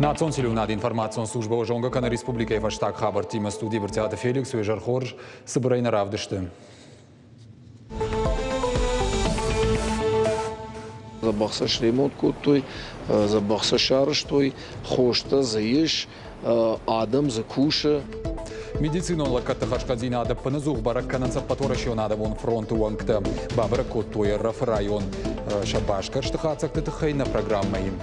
Națion Silunad informațion служба ожонга кана республика Иваштаг хабар тима студии вертиата Феликс Уежар Хорж Сыбырайна Равдышты. Забахсаш ремонт куттой, забахсаш арыштой, хошта заеш, адам закуша. Медицина лаката хашкадзина ада паназух баракканан саппаторашион ада вон фронту вангта бабара куттой раф район шабашкар штахацак тахайна программа им.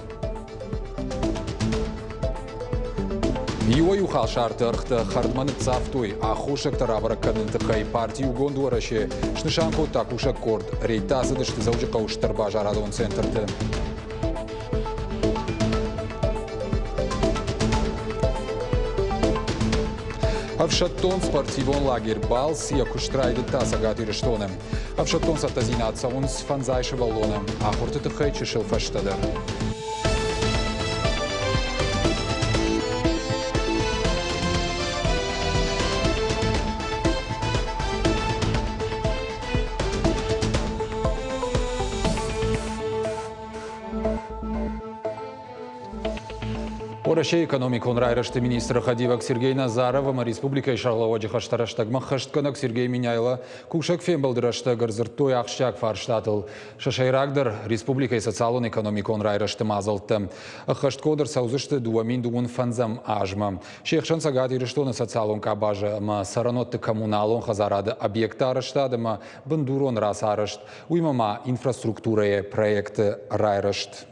Юаю халшарты архта хардманы цафтуй, а хушак тарабаракканын тахай партию гондуараши шнышанку такушак корд рейтасы дышты заужика уштарба жарадон центрты. Авшаттон спортивон лагерь Балс, якуштрайды тасагат ирештоны. Авшаттон сатазинат савун с фанзайши валлоны, а хурты тахай чешил фаштадар. Орашей экономикон райрашты министра Хадивак Сергей Назарова республика Шарлауаджи хаштараштагма хаштканак Сергей Миняйла кушак фембалдыраштагар зыртой ахшак фарштатыл. Шашайрагдар республика и социалон экономикон райрашты мазалты. Хашткодыр саузышты дуамин дуун фанзам ажма. Шейхшан сагат ирештоны социалон кабажа ма саранотты коммуналон хазарады объекта араштадыма бандурон рас арашт. Уймама инфраструктурае проекты райрашт.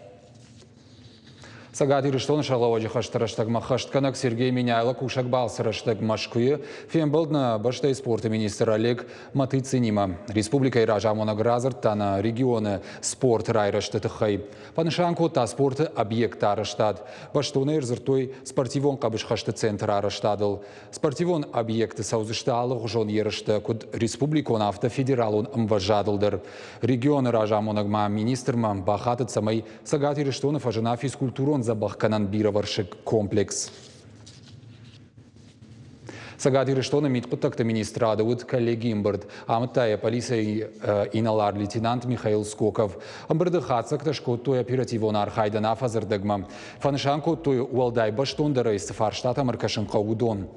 Сагат ирештоны Шарлауаджи хаштараштагма хаштканак Сергей Миняйла кушак балсараштаг Машкуе фембалдна баштай спорта министр Олег Матыцинима. Республика Иражамона Гразар тана регионы спорт райрашты тахай. Панышанку та спорты объект араштад. Баштоны ирзыртой спортивон кабыш хашты центр араштадыл. Спортивон объекты саузышталы жон ерышты куд республикон автофедералон мважадылдыр. Регионы Иражамона министрма бахатыт самай сагат ирештоны фажына физкультурон забахканан бироваршик комплекс. Сагат ирештоны митпытакты министра адауд коллеги имбырд. Амытая полиция иналар лейтенант Михаил Скоков. Амбырды хатсакта шкоттуй оперативон архайдан афазырдагма. Фанышанку той уалдай баштондары истифарштата маркашынқа удон.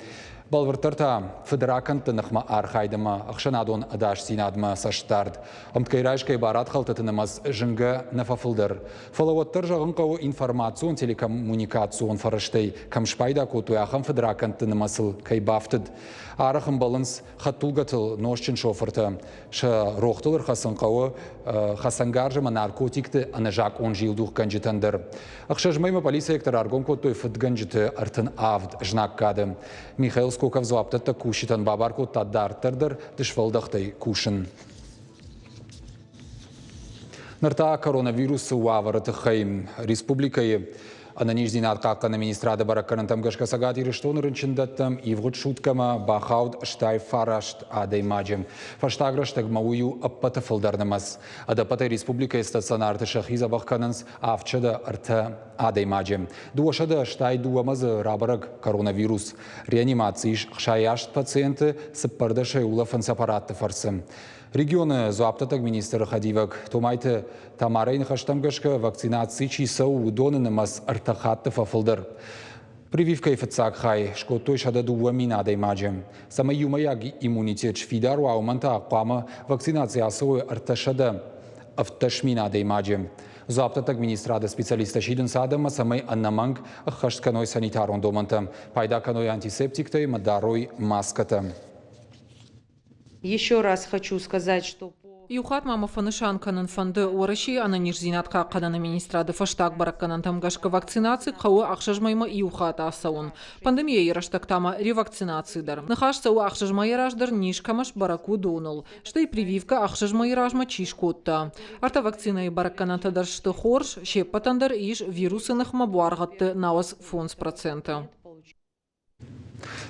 Балвартарта федераканты нахма архайдама ахшанадон адаш синадма саштард. Амткайрашкай барат халтатынымаз жынга нафафылдар. Фалаваттар жағынқау информацион телекоммуникацион фарыштай камшпайда котуй ахам федеракантынымасыл кайбафтыд. Арахым балынс хаттулгатыл ношчын шофырты. Ша рохтылыр хасынқауы хасангаржыма наркотикты анажак он жылдух ганжитандыр. Ахшажмайма полиция ектор аргон котуй фыдганжиты артын авд жнак кады. Михаил Скоков зуаптата кушитан бабарку таддартырдыр дышвалдахтай кушын. Нарта коронавирус уаварыты хайм. Республикайы Ананиждинат какана министрада баракканантам гашка сагат ирештоны рынчындаттам ивгут шуткама бахауд штай фарашт адаймаджем. Фаштаграштаг маую аппатафылдарнамас. Адапатай республика стационарты шахиза бахкананс авчада арта адаймаджем. Дуашада штай дуамазы рабарак коронавирус. Реанимацииш шаяшт пациенты сыппардашай улафан сапаратты фарсым. Регионы зуаптатаг министр Хадивак Томайте Тамарайн хаштамгашка вакцинации чисау удонынымас артахатты фафылдыр. Прививка ифыцак хай, шкотой шададу уаминадай маджем. Сама юмаяг иммунитет шфидару ауманта аквама вакцинация асой арташада авташминадай маджем. Зуаптатаг министрада специалиста шидын садама самай аннаманг хаштканой санитарон доманта. Пайдаканой антисептиктай мадарой маската. Еще раз хочу сказать, что Юхат мама фанышанканын фанды орыши ананижзинатқа қаданы министрады фаштаг баракканан тамгашка вакцинации қауы ақшажмайма юхат асауын. Пандемия ераштактама ревакцинацийдар. Нахаш сау ақшажма ераждар нишкамаш бараку донул. Штай прививка ақшажма еражма чишкотта. Арта вакцина и баракканантадар шты хорш, шеппатандар иш вирусынық мабуарғатты навас фонс процента.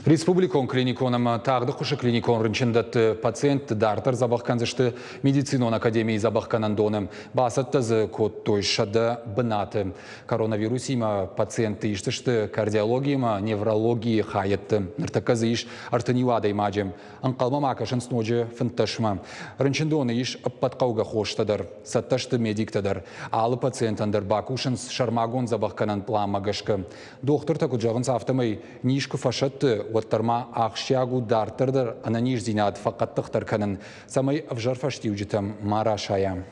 Республикон клиниконом тағды құшы клиникон рынчындатты пациент дартыр забаққанзышты медицинон академии забаққанандоным басыттызы код тойшады бынаты. Коронавирус има пациенты иштышты кардиологияма, неврологии хайытты. Ныртаказы иш артынивада имаджем. Анқалма макашын сножы фынташма. Рынчындоны иш аппатқауға хоштадыр, сатташты медиктадыр. Алы пациентандыр бакушын шармагон забаққанан пламагашқы. Доктор такуджағын сафтамай нишкі фашатты وترما أخشياغو دارتردر أنا نيش زينات فقط تختر كنن سمي أفجر فشتيو جتم مارا شايا.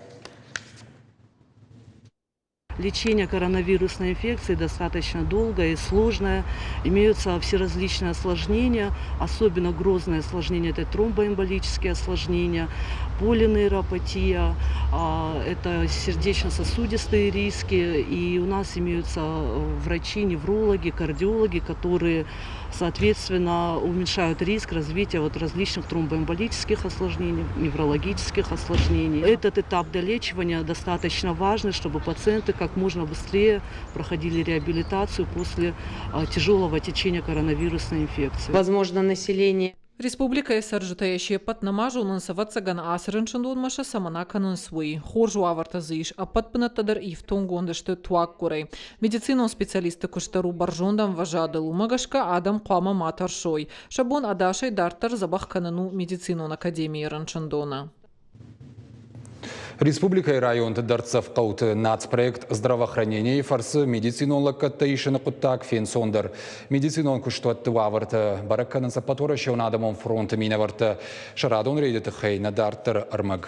Лечение коронавирусной инфекции достаточно долгое и сложное. Имеются всеразличные осложнения, особенно грозные осложнения – это тромбоэмболические осложнения, полинейропатия, это сердечно-сосудистые риски. И у нас имеются врачи, неврологи, кардиологи, которые, соответственно, уменьшают риск развития различных тромбоэмболических осложнений, неврологических осложнений. Этот этап долечивания достаточно важный, чтобы пациенты как можно быстрее проходили реабилитацию после тяжелого течения коронавирусной инфекции. Возможно, население. Республика саржытаящие патнамажу нансаватсаган асырыншындуын маша самана канын свой. Хоржу авартазыш, а патпынаттадар и в тонгондышты туак курай. Медицинон специалисты куштару баржондан важады лумагашка адам қуама матаршой. Шабон адашай дартар забах канану медицинон академии ранчандона. Республика и район Дарцев Каут нацпроект здравоохранения и фарсы медицинолог каттаишины куттак фенсондер. Медицинон куштуатты ваварты баракканын саппатора шеунадамон фронты минаварты шарадон рейдеті хейна дартыр армаг.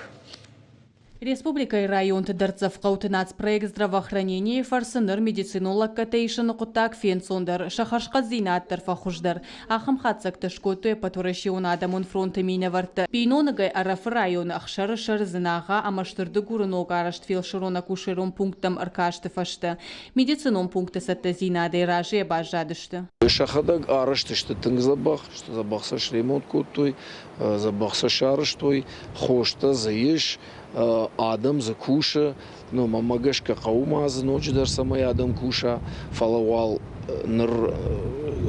Республика и район Дарцев-Каут нацпроект здравоохранения и фарсыныр медицинолог каттаишины куттак фенсондер шахашқа зинаттыр фахуждар. Ахым хатсак тышкотуе патурашион адамон фронты минаварты. Пейнонығай арафы район ақшары шыр зынаға амаштырды гурынога арашт фелширона кушерон пунктам аркашты фашты. Медицинон пункты сатты зинады ражия бажадышты. Шахадаг арыштышты тыңзабақ, что забақса шлемот куттой, забақса шарыштой, хошта заеш, адам за куша, но мамагашка каумазы ночь дар самай адам куша, фалавал ныр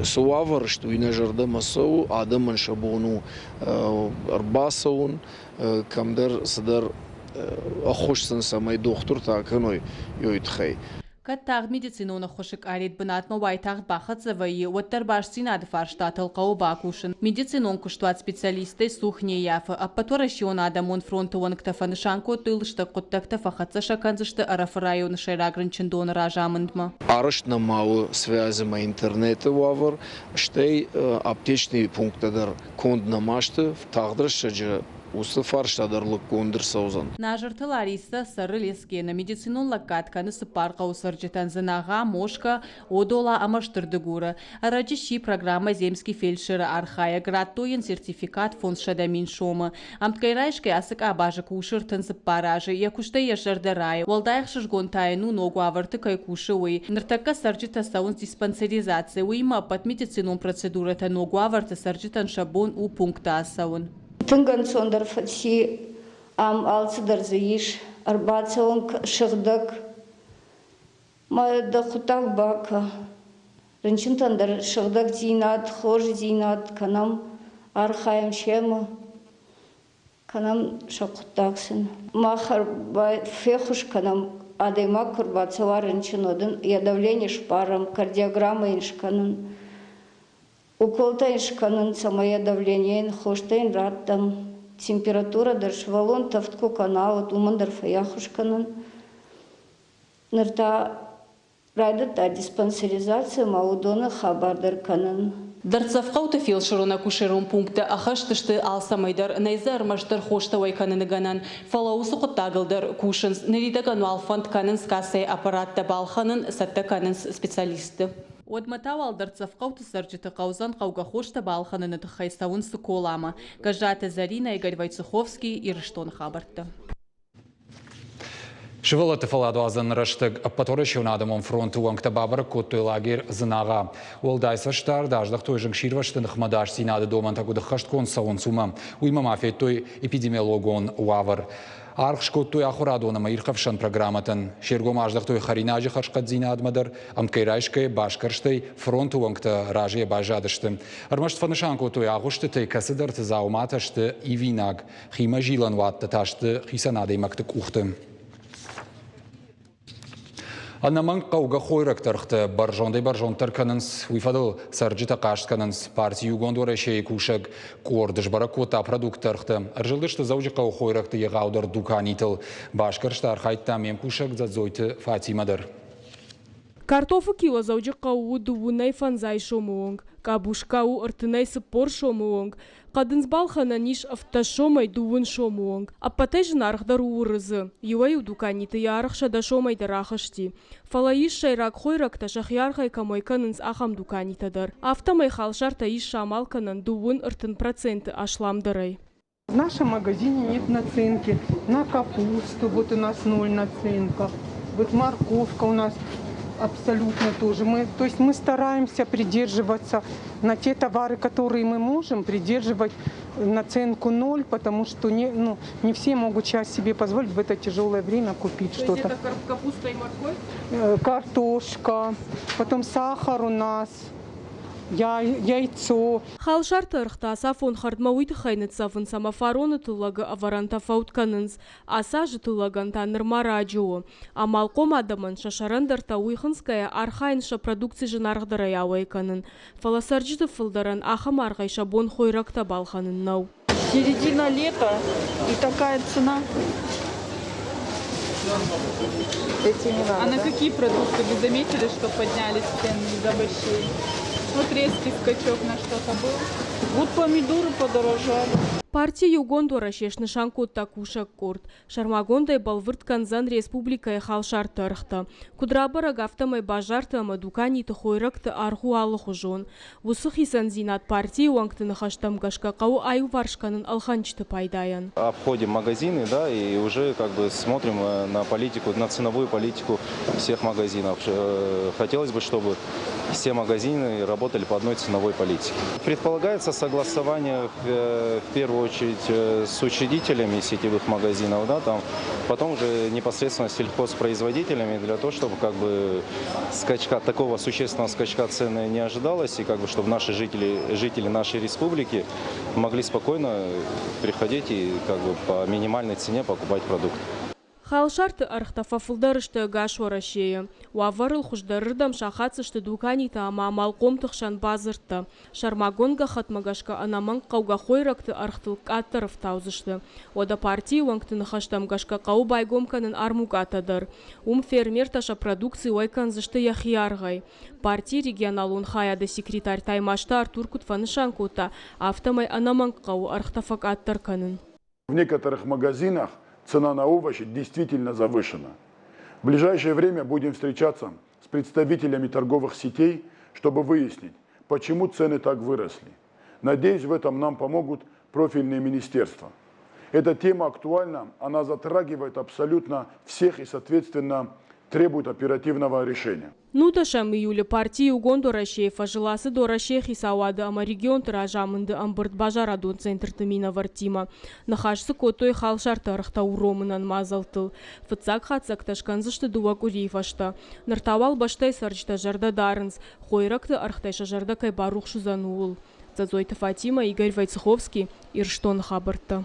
суавар, что и нажарда масоу, адам маншабону арбасаун, камдар садар ахошсан самай доктор таканой йойтхай. Каттағ медицинона хошик арит бынатма вайтағ бақыт завайы, оттар башсин адыфар штатыл қау бакушын. Медицинон куштуат специалисты сухне яфы, аппаторашион адамон фронтуон ктафаны шанко тылышты құттакта фахатса шаканзышты арафы районы шайрагрынчындон ражамындма. Арышт намауы связи ма интернеты вавар, штей аптечный пунктадар конд намашты, тағдыр шаджы усы фарштадарлык кондыр саузан. Нажырты Лариса сары лескені медицинон лакатканы сыпарға усыржытан зынаға мошка одола амаштырды гуры. Араджищи программа земский фельдшері архая градтойын сертификат фонд шадамин шомы. Амткайрайшкай асык абажы кушыртын сыппаражы, якушта ешырды рай. Волдайық шыжгон тайну ногу авырты кай кушы уй. Ныртакка сарджыта саун диспансеризация уйма под медицинон процедурата ногу авырты сарджытан шабон у пункта асаун. Тынган сондар фатси ам алцыдар заиш арбацаон шыгдак майда хутак бака рынчынтандар шыгдак зинат хож зинат канам архаем шема канам шакутаксын махар бай фехуш канам адема курбацава рынчынодын я давление шпарам кардиограмма иншканын уколта иншканын самая давление хоштейн раттам температура дыршвалон тафтку канал умандар фаяхушканын нырта райдата диспансеризация маудона хабардар канын. Дарцавқауты фелширона кушерон пункты ахаштышты алсамайдар найзар маштар хоштавай каныны ганан фалаусы құттағылдар кушынс неридаган алфанд канын скасай аппаратта балханын сатта канын специалисты. Одматау алдарцавқауты сарджыты қаузан қауға хошта балханын тұқайсауын сықолама. Гажата Зарина Игорь Войцеховский и Рыштон хабарты. Шывылы тыфаладу азын рыштык аппаторышын адамон фронту уаңкта бабыр көтті лагер зынаға. Ол дайсы штар даждық тойжың ширваштын қмадаш синады доман тагуды қашт кон сауын сума. Уйма мафет той эпидемиологон уавыр. Архшкоттуй ахурадонама ирхавшан программатын. Шергом аждахтуй харинажи харшкат зинадмадар, амкайрайшкай башкарштай фронту вангта ражия бажадышты. Армашт фанышанкотуй агушты тай касыдар тызауматашты ивинаг. Хима жилан ватта ташты хисанадей мактык ухты. Аннаман қауға қойрақтарқты баржондар канынс, уйфадыл сарджита қашт канынс, партию гондора шей кушаг, кордыш баракота продукттарқты. Аржылдышты заужы қау қойрақты еғаудар дуканитыл. Башқаршты архайтта мен кушаг задзойты Фатимадар. Картофу кила заужы қау дуынай фанзай шомуонг, кабушкау ыртынай сыпор шомуонг, Қадынсбал хананиш автошомай дуын шомуонг. Аппатай жынарғдар уырызы. Юай удуканиты ярықша да шомай дарахышти. Фалаиш шайрак хойракта шахярхай камойканынс ахам дуканитадар. Автомай халшарта иш шамалканан дуын ыртын проценты ашламдарай. В нашем магазине нет наценки на капусту, вот у нас 0 наценка. Вот морковка у нас абсолютно тоже. То есть мы стараемся придерживаться на те товары, которые мы можем, придерживать наценку 0, потому что не все могут сейчас себе позволить в это тяжелое время купить что-то. Это капуста и морковь? Картошка, потом сахар у нас. Яйцо. Халшарты ырықта сафон хардмауиты хайнет сафын самафароны тулага аваранта фаутканынс, аса жытылаган танырма радио. Амалқом адамын шашарандарта уйхынская архайнша продукция жынарғдыра яуайканын. Фаласарджиты фылдаран ахам арғайша бон хойракта балханын нау. Середина лета и такая цена. А на какие продукты вы заметили, что поднялись цены из-за овощей? Вот резкий скачок на что-то был. Вот помидоры подорожали. Партия Югондора шешны шанкотта кушак корт. Шармагондай балвырт канзан республика халшар тархта. Кудрабара гафтамай бажарта мадукани тхойракты арху алхужон. Вусых исан зинат партии уангты нахаштам гашкакау аю варшканын алханчты пайдаян. Обходим магазины, да, и уже как бы смотрим на политику, на ценовую политику всех магазинов. Хотелось бы, чтобы все магазины работали по одной ценовой политике. Предполагается согласование в первую очередь с учредителями сетевых магазинов, да, там, потом уже непосредственно с сельхозпроизводителями для того, чтобы как бы такого существенного скачка цены не ожидалось, и как бы чтобы наши жители нашей республики могли спокойно приходить и как бы по минимальной цене покупать продукты. Халшарты архтафа фылдарышты гашварашея. Уаварыл хуждарырдам шахацышты дуканита ама малком тықшан базыртты. Шармагонга хатмагашка анаман қауға хойракты архтыл аттаров таузышты. Ода партии уангты нахаштам гашка қау байгомканын армугатадар. Фермер таша продукции уайканзышты яхияргай. Партии регионалун хаяда секретарь таймашта Артур Кутфанышанкута автомай анаман қау архтафак аттарканын. В некоторых магазинах цена на овощи действительно завышена. В ближайшее время будем встречаться с представителями торговых сетей, чтобы выяснить, почему цены так выросли. Надеюсь, в этом нам помогут профильные министерства. Эта тема актуальна, она затрагивает абсолютно всех и, соответственно, требует оперативного решения. Нуташам июля партии Угондора шефа желасы дора шехи сауады ама регион тыражамынды амбырт бажарадон центртымина вартима. Нахашсы котой халшар тарыхта уромынан мазалтыл. Фыцак хатсак ташканзышты дуак урейфашта. Нартавал баштай сарчта жарда дарынс. Хойракты архтайша жарда кай барух шузануыл. Цазойты Фатима, Игорь Войцеховский, Ирштон Хабарта.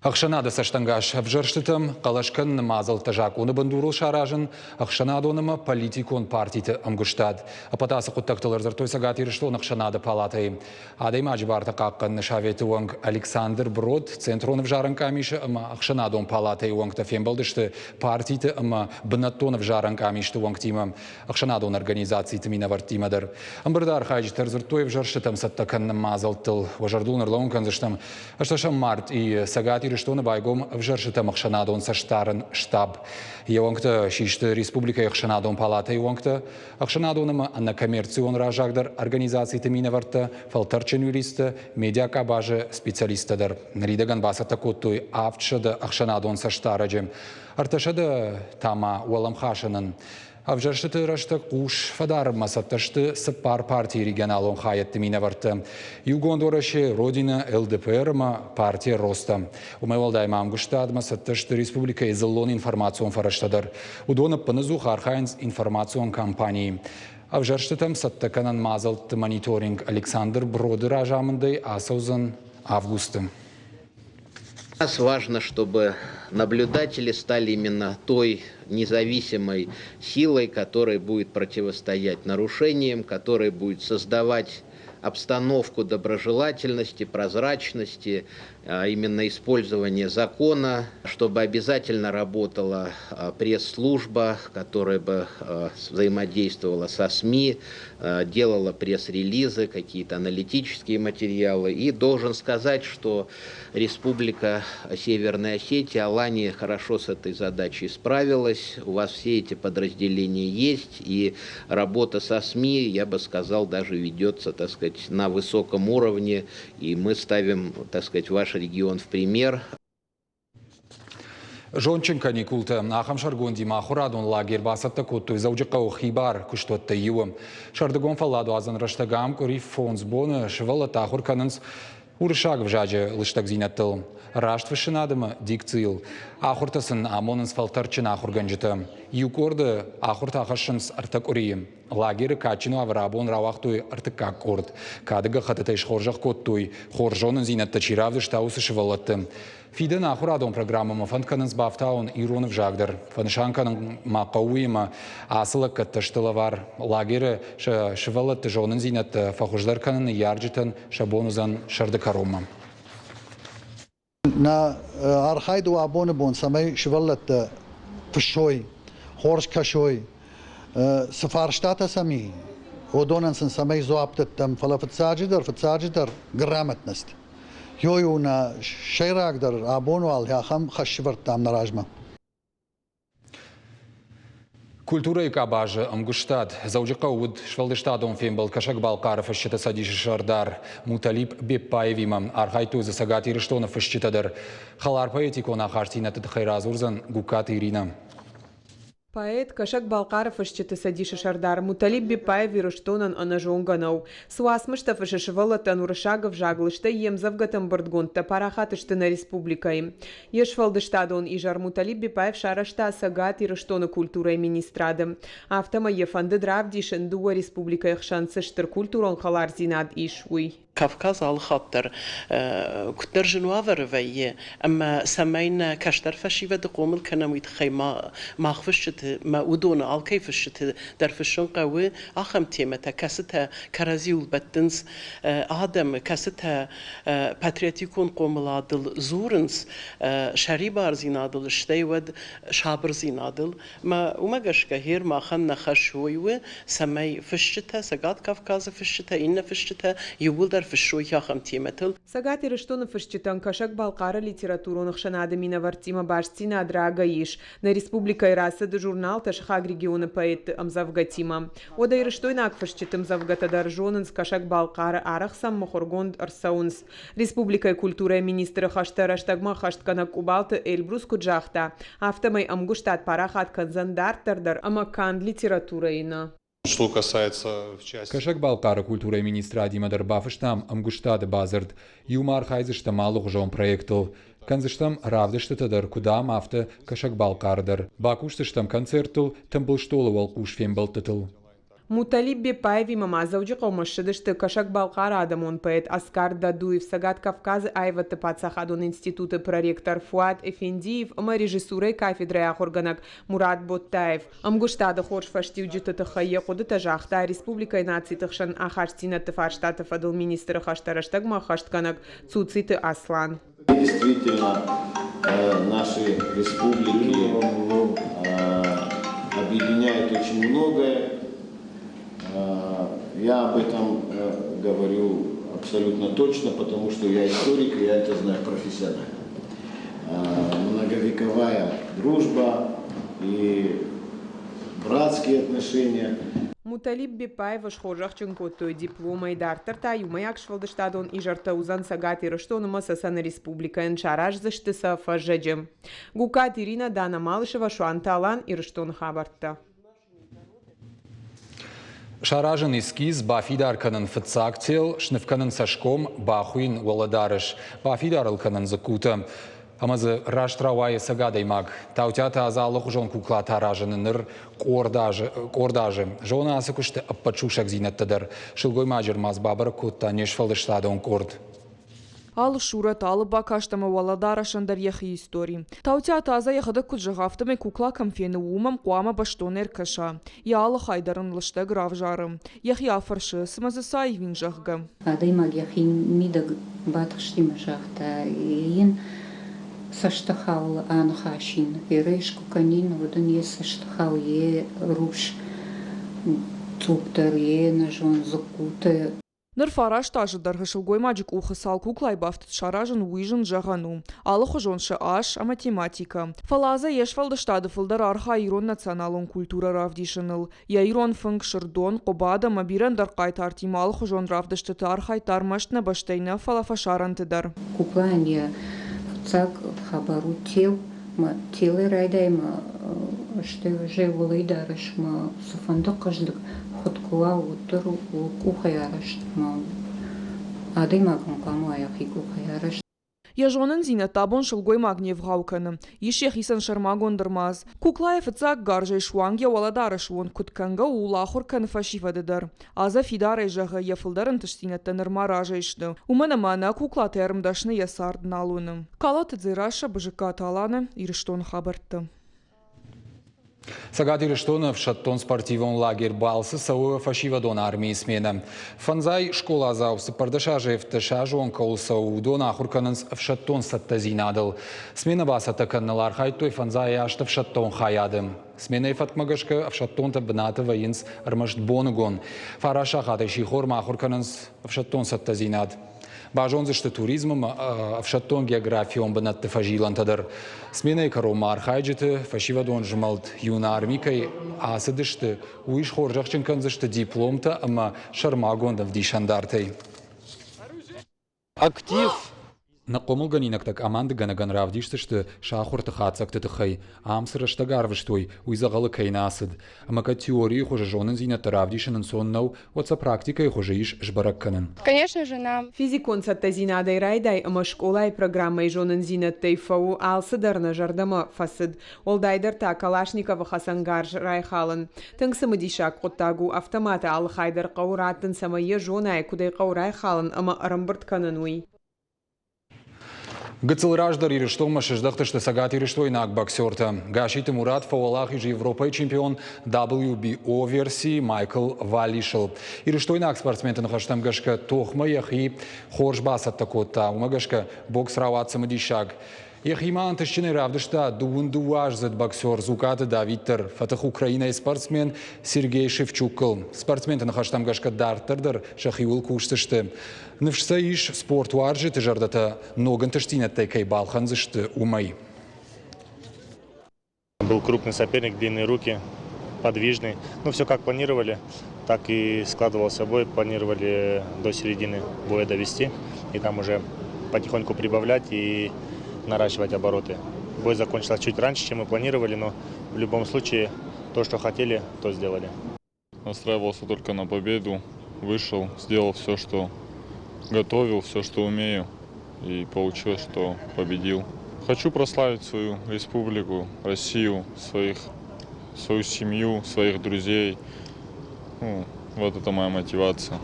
Ақшанады саштангаш вжырштытым, қалашкын мазыл тажак оны бандурыл шаражын, ақшанады онымы политикон партиты амгуштад. Апатасы құттақтылырзыр тойсагат еріштон ақшанады палатай. Адай мажбарты қаққын шаветі оңг Александр Брод, центронов жарын камиші ама ақшанады он палатай оңгта фембалдышты партиты ама бінаттонов жарын камишті оңгтима. Ақшанады он организации тімина вартимадыр. Амбырдар хайджитырзыр той вжырштытым саттакын мазылтыл. Важардулныр лаунканзыштым. Ашташам март и сагат что на байгом в жершитам Ахшанадон саштарен штаб. Евангта шишты республика Ахшанадон палата Евангта Ахшанадоном на коммерцион ражагдар организации Таминаварта фалтарчен юриста медиака баже специалистадар. Налидаган баса такой той авчада Ахшанадон саштараджем. Арташады тама уаламхашынын. Авжаршыты рашты куш фадар масатташты сыппар партии регионалон хаятты минаварты. Югондораши Родина ЛДПР партия Роста. Умевалдай мамгуштад масатташты республика изыллон информацион фараштадар. Удонып пынызу хархайнс информацион кампании. Авжаршытым саттаканан мазалт мониторинг Александр Бродер ажамындай асаузан августым. Для нас важно, чтобы наблюдатели стали именно той независимой силой, которая будет противостоять нарушениям, которая будет создавать обстановку доброжелательности, прозрачности, именно использования закона, чтобы обязательно работала пресс-служба, которая бы взаимодействовала со СМИ, делала пресс-релизы, какие-то аналитические материалы. И должен сказать, что Республика Северная Осетия, Алания хорошо с этой задачей справилась. У вас все эти подразделения есть, и работа со СМИ, я бы сказал, даже ведется, так сказать, на высоком уровне, и мы ставим, так сказать, ваш регион в пример. Жонченко Никулта, Ахам Шаргонди, Махурадон лагерь басатта котту, заужикау хибар, куштотта юам. Шардагон фаладу азан раштагам, кори фонс бона, шевала тахур кананс, уршаг в жаже лыштаг зинаттыл. Рашт вышинадыма дикцил. Ахуртасын амонынс фалтарчин ахурганжыты. Юкорды ахурта ахашынс артак урием. Лагеры качину аврабон равахтуй артыкак корд. Кадыга хататай шхоржах коттуй. Хоржонын зинатта чиравды штаусы шевалатты. Фиден ахурадон программама фанканынс бафтаун иронов жагдар. Фаншанканын мақауима асылы катташтылавар. Лагеры шевалатты жонын зинатты фахуждарканын ярджитын шабонузан шардыкарома. Na archaidu abone bon samay shvallat fshoy horsh kashoy safarstata sami odonansen samay zoaptettam falaftsajidar grammatnast yoyuna shayragdar abonu al yakham khashvartam narajma. Культура и кабажа Амгуштад. Заужика уд Швалдыштадом фембал Кашак Балкаров ищета садиши шардар. Муталип Бепаевимам. Архайту за сагати Рештонов ищетадар. Халар поэтико на хартина тадхайразурзан Гукат Ирина. Поэт Кашак Балкаров ищета садиши шардар. Муталип Бепаев и Рештонан анажонганов. Суасмыштав ишешвалатан уршагов жаглышта емзавгатам бардгонта парахатышты на республикаи. Ешвалдыштадон и жар Муталип Бепаев шарашта сагати Рештона культура и министрады. Автома ефанды дравдишен дуа республика ихшансыштыр культурон халар зинад ишуй. كافكاز على خاطر كتر جنوافر فيه أما سمعنا كشتر فشي بده قوم الكناميت خيمة ما خفشت ما ودون على كيف شت درفشون قوي أخم تيمتها كستها كرازيول بتنس آدم كستها باترياتيكون قوم لادل زورنس شريبار زينادل شتيود شابر زينادل ما وما جش كهير ما خلنا خشوي سمع فشتها سقات كافكاز فشتها إن فشتها يولدر Сагати Рештонов ищетан Кашак Балкара литературу шанада мина вартима башцина драга иш. На республика Ираса де журнал Ташхаг региона поэт Амзавгатима. Ода и Рештойнак фащетым Завгатадар Жоненс Кашак Балкара Арахсам Мохоргонд Арсаунс. Республика культура министра Хашта Раштагма Хаштканак Убалта Эльбрус Куджахта. Автомай Амгуштат Парахат Канзандартардар Амакан литература ина. Что касается в части... Кашак Балкара культура и министра Дима Дарбафыштам Амгуштады Базард, Юмар Хайзыштам Алух Жон проектыл. Канзыштам Равдыштатадар Кудам Авто Кашак Балкардар. Бакуштыштам концертыл, там был штолы Волкуш Фембалтатыл. Муталип Бепаеви мама заужика умашшидышты Кашак Балкара Адамон поэт Аскар Дадуев Сагат Кавказы Айвата Пацахадон институты проректор Фуат Эфендиев ама режиссурой кафедры Ахорганак Мурат Боттаев. Амгуштада хорш фаштивджита тахае ходы тажахта республика и нации тахшан ахаштина тафарштатов адыл министра хаштараштагма хаштканак Цуциты Аслан. Действительно, наши республики объединяют очень многое. Я об этом говорю абсолютно точно, потому что я историк, и я это знаю профессионально. Многовековая дружба и братские отношения. Муталиб Бепаева шхожахченко диплома и дартарта юмаяк швалдыштадон и жартаузан сагати рыштоныма сасан республикаен шараж заштыса фажеджем. Гукат Ирина Дана Малышева шуанталан и рыштон хабарта. Шаражен эскиз бафидар канан фацактил, шневканан сашком бахуин воладарыш, бафидар алканан закута. Амазы раштравайы сагадай маг. Таутята азалық жон кукла таражыныныр кордажы. Жона асыкушты аппачушак зинеттадыр. Шылгой мажыр мазбабыр кутта нешфалдыштадон корд. Алы шурат, алы бакаштама валадара шандар яхи истории. Таутята аза яхада куджахафтаме кукла камфены умам куама баштонер каша. Я алы хайдарын лышта грав жарым. Яхи афаршы, сымазы сай винжахга. Адай маг яхи мидаг батхштима жахта. Саштахал анхашин, ирейшку канин, водон е саштахал е руш, цуктер е нажон закуте. Ныр фараш тажы даргышылгой маджик ухысал куклай бафтыт шаражын уижын жагану. Алы хожоншы аш, а математика. Фалаза ешфалды штады фылдар арха ирон националон культура равдишыныл. Я ирон фынг шырдон, қобада мабиран дар қайтартим алы хожон равдыштыты архай тармаштна баштайна фалафашарантыдар. Куклан я цак хабару тел, ма телы райдайма, что уже волейдарыш, ма суфандок каждый ходкула утру кухаяраsh, ма адайма конкамая хикухаяраsh. Яжонын зина табон шылгой магнев гауканы. Ишех исан шармагондырмаз. Куклаев цак гаржай шуанге валадарыш вон кутканга улахур канфашивадыдар. Аза фидарай жага яфылдарын тыштинеттен ырмаражайшды. Умана мана кукла термдашны ясардын алуны. Калаты дзираша бжика таланы ирыштон хабарты. Сагат Ириштонов шаттон спортивон лагерь балсы сауы фашивадон армии смена. Фанзай школа заусы пардашажев ташажон кол саудон ахурканынс в шаттон саттазинадыл. Смена басата канналар хайтой фанзай ашта в шаттон хаядым. Смена фатмагашка в шаттон-то бната воинс армашт бонугон. Фараша хатай шихор махурканынс в шаттон саттазинад. Бажон зашты туризмом в шаттон географион бнатты фажилантадыр. Сменой карома архайджиты фашивадон жмалт юна армикой асыдышты уиш хоржахченкан зашты дипломта ама шармагонда в дишандартой. Актив. На комылганинак так аманды ганаган равдишты, что шахурты хацакты тыхай, амсырышта гарвыштой, уйзагалы кайнасыд. Амака теории хуже жонын зинаты равдишынын соннау, отца практикой хуже иш жбаракканын. Конечно же, нам физикон саттазинадай райдай, ама школай программай жонын зинаттай фау алсыдарна жардама фасыд. Олдайдар та Калашникова Хасангарж райхалын. Тыңсымы дишак коттагу автомата алхайдар қауратын самайы жонай кудай қаурай халын, ама арамбырт канынуй. Гыцыл раждар Ириштома шыждақты шты сагат Ириштой нак боксерта. Гашиты Мурат фауалах и же Европай чемпион WBO версии Майкл Валишел. Ириштой нак спортсментын хаштам гашка тохма яхи хорж басат такота. Умагашка бокс раватса мадишаг. Яхима антышчины равдышта дуаж боксер Зукаты Давидтер. Фатах Украина спортсмен Сергей Шевчукл. Спортсментын хаштам гашка дартырдыр шахиул куштышты. Навшса иш спорт уаржи ты жардата ноган тыштинаттай кай балхан зышты умай. Был крупный соперник, длинные руки, подвижный. Ну, все как планировали, так и складывался бой. Планировали до середины боя довести. И там уже потихоньку прибавлять и наращивать обороты. Бой закончился чуть раньше, чем мы планировали, но в любом случае то, что хотели, то сделали. Настраивался только на победу. Вышел, сделал все, что готовил, все, что умею. И получилось, что победил. Хочу прославить свою республику, Россию, свою семью, своих друзей. Вот это моя мотивация.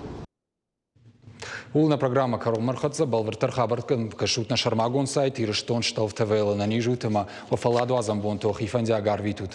Улна программа Карол Мархатса, Балвертар Хабарткан, Кашутна Шармагон сайт, Ириштон Шталф ТВ, на Нижутема, Офаладу Азамбон, Тохи Фандиагар Витут.